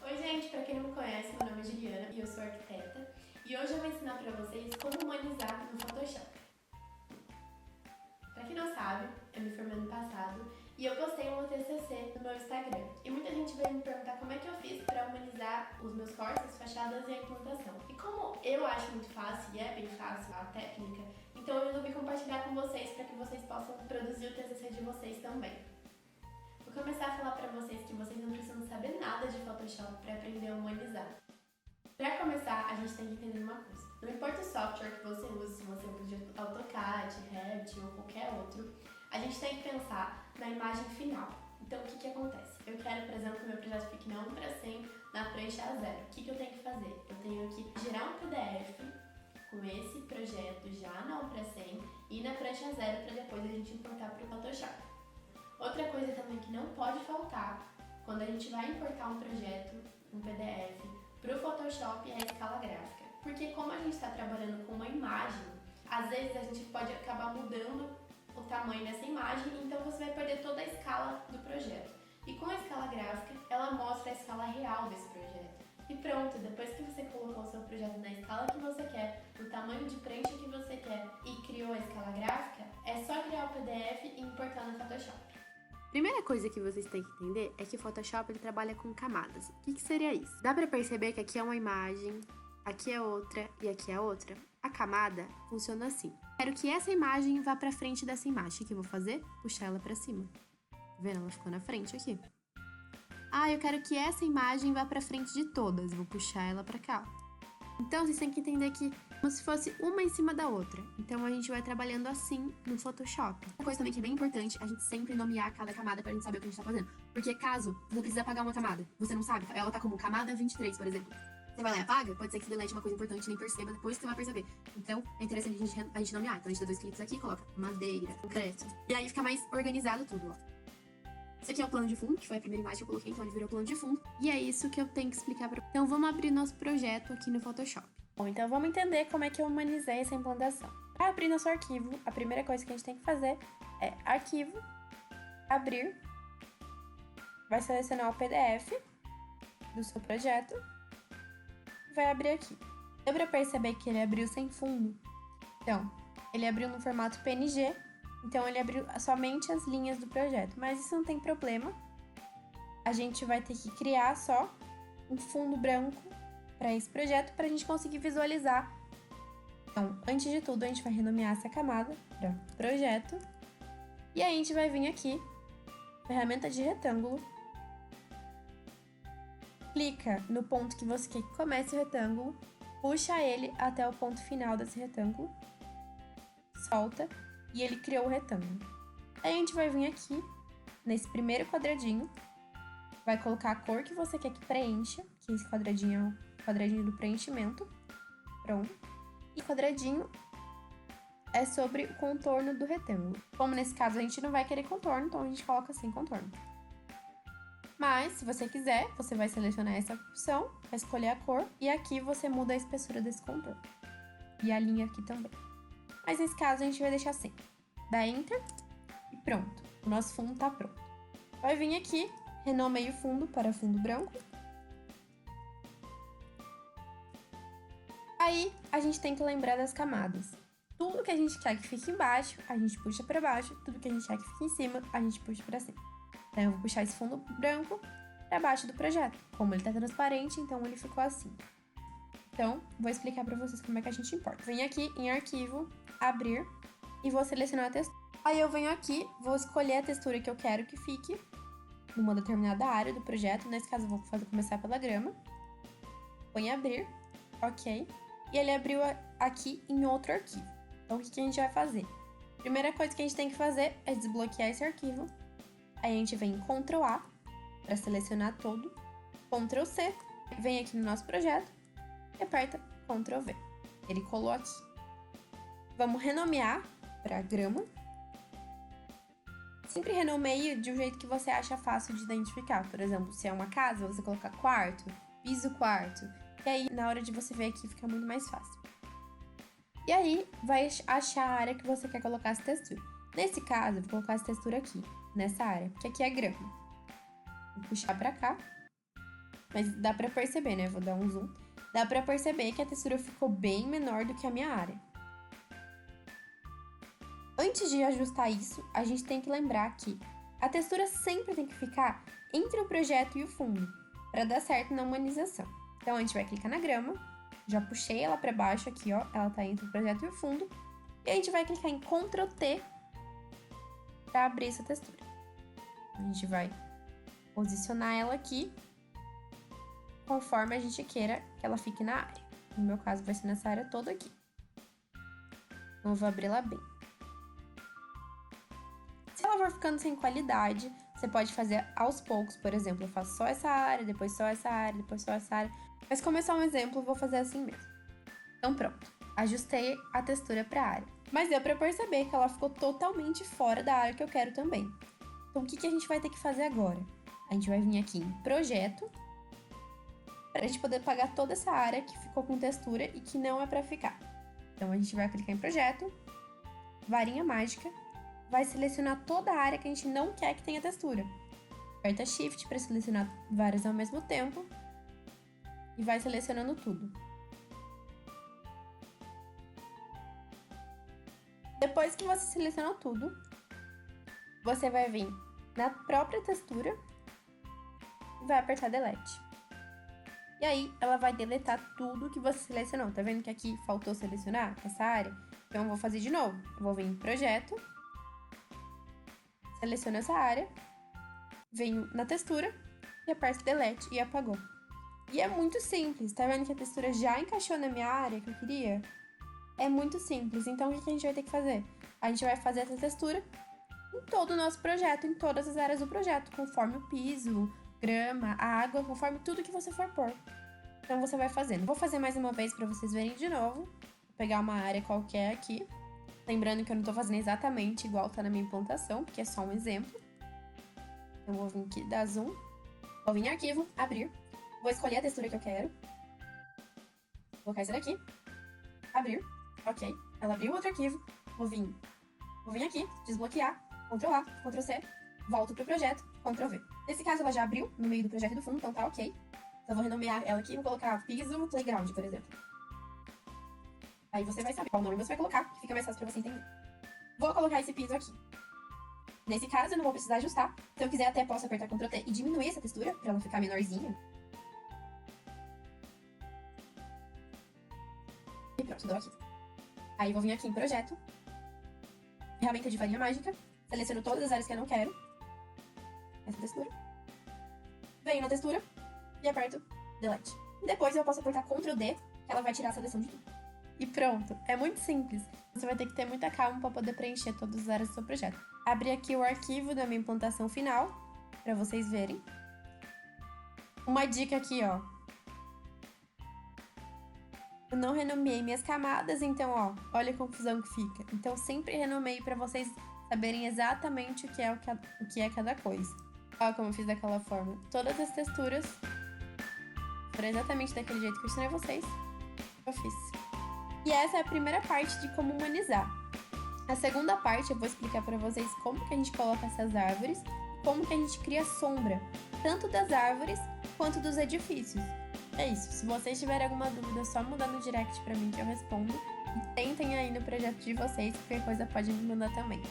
Oi gente, pra quem não me conhece, meu nome é Juliana e eu sou arquiteta. E hoje eu vou ensinar pra vocês como humanizar no Photoshop. Pra quem não sabe, eu me formei ano passado e eu postei um TCC no meu Instagram. E muita gente veio me perguntar como é que eu fiz pra humanizar os meus cortes, fachadas e a implantação. E como eu acho muito fácil, e é bem fácil a técnica, então eu resolvi compartilhar com vocês para que vocês possam produzir o TCC de vocês também. Vou começar a falar pra vocês que vocês não precisam saber nada de Photoshop para aprender a humanizar. Para começar, a gente tem que entender uma coisa. Não importa o software que você use, se você usa AutoCAD, Revit ou qualquer outro, a gente tem que pensar na imagem final. Então, o que acontece? Eu quero, por exemplo, que o meu projeto fique na 1 para 100 na prancha A0. O que eu tenho que fazer? Eu tenho que gerar um PDF com esse projeto já na 1 para 100 e na prancha A0 para depois a gente importar para o Photoshop. Outra coisa também que não pode faltar quando a gente vai importar um projeto, um PDF, para o Photoshop é a escala gráfica. Porque como a gente está trabalhando com uma imagem, às vezes a gente pode acabar mudando o tamanho dessa imagem, então você vai perder toda a escala do projeto. E com a escala gráfica, ela mostra a escala real desse projeto. E pronto, depois que você colocou o seu projeto na escala que você quer, no tamanho de prancha que você quer e criou a escala gráfica, é só criar o PDF e importar no Photoshop. Primeira coisa que vocês têm que entender é que o Photoshop ele trabalha com camadas. O que seria isso? Dá pra perceber que aqui é uma imagem, aqui é outra e aqui é outra? A camada funciona assim. Quero que essa imagem vá pra frente dessa imagem. O que eu vou fazer? Puxar ela pra cima. Tá vendo? Ela ficou na frente aqui. Eu quero que essa imagem vá pra frente de todas. Vou puxar ela pra cá. Então, vocês têm que entender que como se fosse uma em cima da outra. Então, a gente vai trabalhando assim no Photoshop. Uma coisa também que é bem importante, a gente sempre nomear cada camada pra gente saber o que a gente tá fazendo. Porque caso você precisa apagar uma camada, você não sabe, ela tá como camada 23, por exemplo. Você vai lá e apaga, pode ser que você delete uma coisa importante e nem perceba, depois você vai perceber. Então, é interessante a gente nomear. Então, a gente dá 2 cliques aqui e coloca madeira, concreto. E aí fica mais organizado tudo, ó. Esse aqui é o plano de fundo, que foi a primeira imagem que eu coloquei, então ele virou plano de fundo. E é isso que eu tenho que explicar pra vocês. Então vamos abrir nosso projeto aqui no Photoshop. Bom, então vamos entender como é que eu humanizei essa implantação. Para abrir nosso arquivo, a primeira coisa que a gente tem que fazer é arquivo, abrir, vai selecionar o PDF do seu projeto e vai abrir aqui. Deu pra perceber que ele abriu sem fundo? Então, ele abriu no formato PNG, então ele abriu somente as linhas do projeto, mas isso não tem problema. A gente vai ter que criar só um fundo branco para esse projeto para a gente conseguir visualizar. Então, antes de tudo, a gente vai renomear essa camada para projeto. E aí a gente vai vir aqui, ferramenta de retângulo. Clica no ponto que você quer que comece o retângulo, puxa ele até o ponto final desse retângulo, solta e ele criou o retângulo. Aí a gente vai vir aqui, nesse primeiro quadradinho, vai colocar a cor que você quer que preencha, que esse quadradinho é o quadradinho do preenchimento. Pronto. E o quadradinho é sobre o contorno do retângulo. Como nesse caso a gente não vai querer contorno, então a gente coloca sem contorno. Mas, se você quiser, você vai selecionar essa opção, vai escolher a cor, e aqui você muda a espessura desse contorno. E a linha aqui também. Mas nesse caso a gente vai deixar assim. Dá Enter e pronto. O nosso fundo tá pronto. Vai vir aqui, renomeie o fundo para fundo branco. Aí, a gente tem que lembrar das camadas. Tudo que a gente quer que fique embaixo, a gente puxa para baixo. Tudo que a gente quer que fique em cima, a gente puxa para cima. Então, eu vou puxar esse fundo branco para baixo do projeto. Como ele tá transparente, então ele ficou assim. Então, vou explicar para vocês como é que a gente importa. Venho aqui em Arquivo, Abrir, e vou selecionar a textura. Aí eu venho aqui, vou escolher a textura que eu quero que fique numa determinada área do projeto. Nesse caso, eu vou começar pela grama. Vou em Abrir, ok. E ele abriu aqui em outro arquivo. Então, o que a gente vai fazer? Primeira coisa que a gente tem que fazer é desbloquear esse arquivo. Aí a gente vem em Ctrl A para selecionar todo. Ctrl C, vem aqui no nosso projeto e aperta Ctrl V. Ele colou aqui. Vamos renomear para grama. Sempre renomeie de um jeito que você acha fácil de identificar. Por exemplo, se é uma casa, você colocar quarto, piso quarto. E aí, na hora de você ver aqui, fica muito mais fácil. E aí, vai achar a área que você quer colocar essa textura. Nesse caso, eu vou colocar essa textura aqui, nessa área, porque aqui é grama. Vou puxar pra cá. mas dá pra perceber, né? Vou dar um zoom. Dá pra perceber que a textura ficou bem menor do que a minha área. Antes de ajustar isso, a gente tem que lembrar que a textura sempre tem que ficar entre o projeto e o fundo, para dar certo na humanização. Então a gente vai clicar na grama, já puxei ela para baixo aqui, ó, ela tá entre o projeto e o fundo, e a gente vai clicar em Ctrl T para abrir essa textura. A gente vai posicionar ela aqui conforme a gente queira que ela fique na área. No meu caso vai ser nessa área toda aqui. Então eu vou abrir ela bem. Se ela for ficando sem qualidade, você pode fazer aos poucos. Por exemplo, eu faço só essa área, depois só essa área, depois só essa área. Mas como é só um exemplo, eu vou fazer assim mesmo. Então pronto, ajustei a textura para a área. Mas deu para perceber que ela ficou totalmente fora da área que eu quero também. Então o que a gente vai ter que fazer agora? A gente vai vir aqui em Projeto, para a gente poder apagar toda essa área que ficou com textura e que não é para ficar. Então a gente vai clicar em Projeto, Varinha Mágica, vai selecionar toda a área que a gente não quer que tenha textura. Aperta Shift para selecionar várias ao mesmo tempo e vai selecionando tudo. Depois que você selecionou tudo, você vai vir na própria textura e vai apertar Delete. E aí, ela vai deletar tudo que você selecionou. Tá vendo que aqui faltou selecionar essa área? Então, eu vou fazer de novo. Eu vou vir em Projeto, seleciono essa área, venho na textura e aperto Delete e apagou. E é muito simples. Tá vendo que a textura já encaixou na minha área que eu queria? É muito simples. Então, o que a gente vai ter que fazer? A gente vai fazer essa textura em todo o nosso projeto, em todas as áreas do projeto, conforme o piso, grama, a água, conforme tudo que você for pôr. Então você vai fazendo. Vou fazer mais uma vez para vocês verem de novo. Vou pegar uma área qualquer aqui. Lembrando que eu não tô fazendo exatamente igual tá na minha implantação, porque é só um exemplo. Eu vou vir aqui, dar zoom. Vou vir em Arquivo, Abrir. Vou escolher a textura que eu quero. Vou colocar essa daqui. Abrir. Ok. Ela abriu outro arquivo. Vou vir aqui, desbloquear. Ctrl A, Ctrl C. Volto pro projeto, Ctrl V. Nesse caso, ela já abriu no meio do projeto e do fundo, então tá ok. Então, vou renomear ela aqui e vou colocar Piso Playground, por exemplo. Aí você vai saber qual nome você vai colocar, que fica mais fácil pra você entender. Vou colocar esse piso aqui. Nesse caso, eu não vou precisar ajustar. Se eu quiser, até posso apertar Ctrl T e diminuir essa textura, pra ela ficar menorzinha. E pronto, dou aqui. Aí, vou vir aqui em Projeto. Ferramenta de varinha mágica. Seleciono todas as áreas que eu não quero. Essa textura. Venho na textura e aperto Delete. E depois eu posso apertar Ctrl D, que ela vai tirar a seleção de tudo. E pronto, é muito simples. Você vai ter que ter muita calma para poder preencher todas as áreas do seu projeto. Abri aqui o arquivo da minha implantação final, para vocês verem. Uma dica aqui, ó. Eu não renomeei minhas camadas, então, ó, olha a confusão que fica. Então, sempre renomeei para vocês saberem exatamente o que é cada coisa. Olha como eu fiz daquela forma. Todas as texturas foram exatamente daquele jeito que eu ensinei a vocês. Eu fiz. E essa é a primeira parte de como humanizar. A segunda parte eu vou explicar para vocês como que a gente coloca essas árvores e como que a gente cria sombra, tanto das árvores quanto dos edifícios. É isso. Se vocês tiverem alguma dúvida, é só mandar no direct para mim que eu respondo. E tentem aí no projeto de vocês, qualquer coisa pode me mandar também.